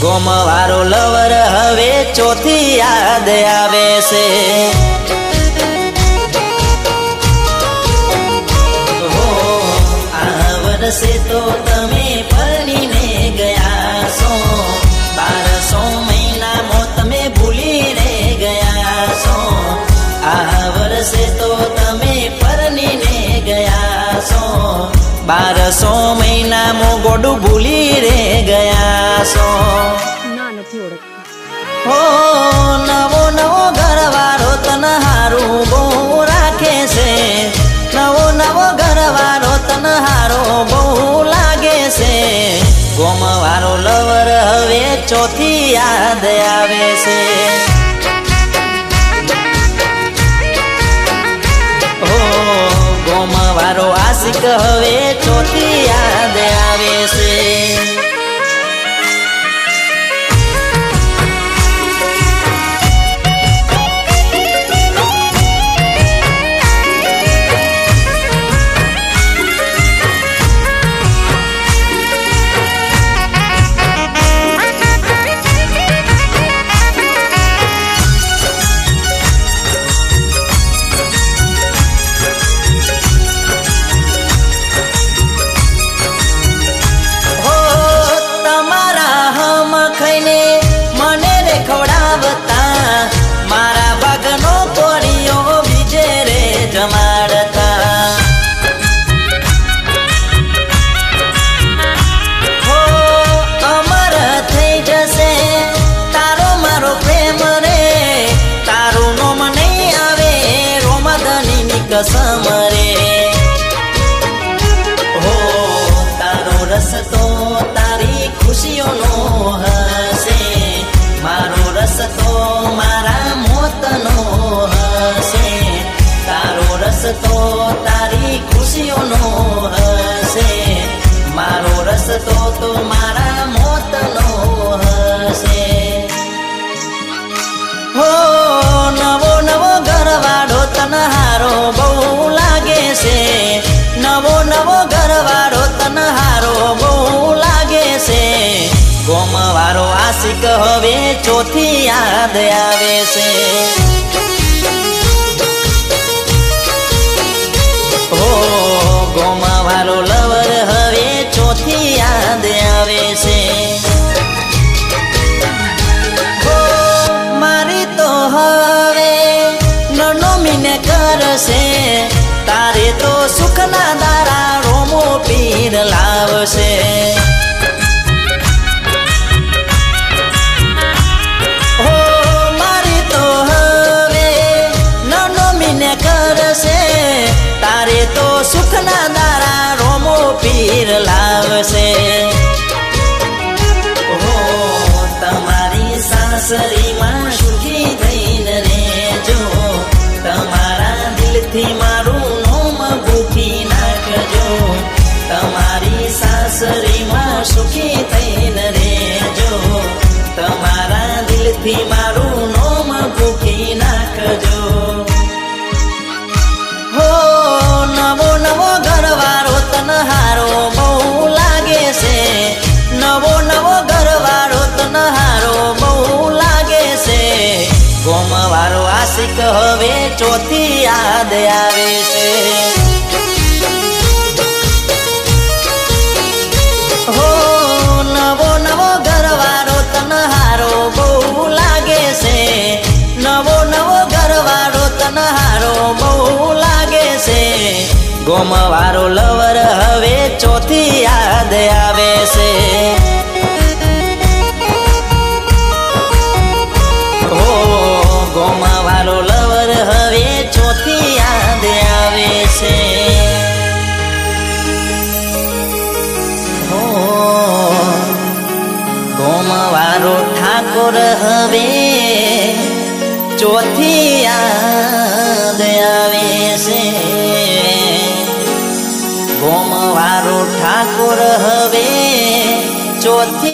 ગોમવારો lover હવે ચોથી યાદ આવે છે। આ વર્ષે તો તમે પરણીને ગયા છો, 1200 મહિનામાં તમે ભૂલી રે ગયા છો। આ વર્ષે તો તમે પરણીને ગયા છો, 1200 મહિનામાં ગોડું ભૂલી રે ગયા છો। હો નવો નવો ઘરવાળો તને હારું બહુ રાખે છે, નવો નવો ઘરવાળો તને હારો બહુ લાગે છે। ગોમવારો લવર હવે ચોથી યાદ આવે છે। ગોમવારો આશિક હવે ચોથી યાદ આવે છે। મારા ભાગનો કોળિયો બીજે રે જમાડતા, હો અમર થઈ જશે તારો મારો પ્રેમ રે, તારું નોમ નહીં આવે રોમધનીની કસમ રે। હો તારો રસ્તો તારી ખુશીઓનો હશે, મારો રસ્તો મારા મોતનો હશે, તારો રસ્તો તારી ખુશીઓનો હશે, મારો રસ્તો તો મારા મોતનો હશે। હો નવો નવો ઘરવાળો તને હારો બહુ લાગે છે, નવો નવો ઘરવાળો તને હારો બહુ લાગે છે। ગોમવારો આશિક હવે ચોથી યાદ આવે છે। હો ગોમવારો લવર હવે ચોથી યાદ આવે છે। હો મારી તો હવે નનો મીને કરશે, તારે તો સુખના દારા રોમો પીર લાવશે। તારે તો સુખના દારા રોમો પીર લાવશે। હો તમારી સાસરીમાં સુખી થઈને રહેજો, તમારા દિલથી મારું નોમ ભૂખી નાખજો, તમારી સાસરીમાં સુખી થઈને રહેજો, તમારા દિલથી મારું નોમ ભૂખી નાખજો। હો નવો નવો ઘરવાળો તને હારો બહુ લાગે છે, નવો નવો ઘરવાળો તને હારો બહુ લાગે છે। ગોમવારો આશિક હવે ચોથી યાદ આવે છે। હો નવો નવો ઘરવાળો તને હારો બહુ લાગે છે, નવો નવો ઘરવાળો તને હારો બહુ લાગે છે। ગોમવારો લવર હવે ચોથી યાદ આવે છે। હો ગોમવારો લવર હવે ચોથી યાદ આવે છે। હો ગોમવારો ઠાકોર હવે ચોથી યાદ આવે છે। ગોમવારો ઠાકોર હવે ચોથી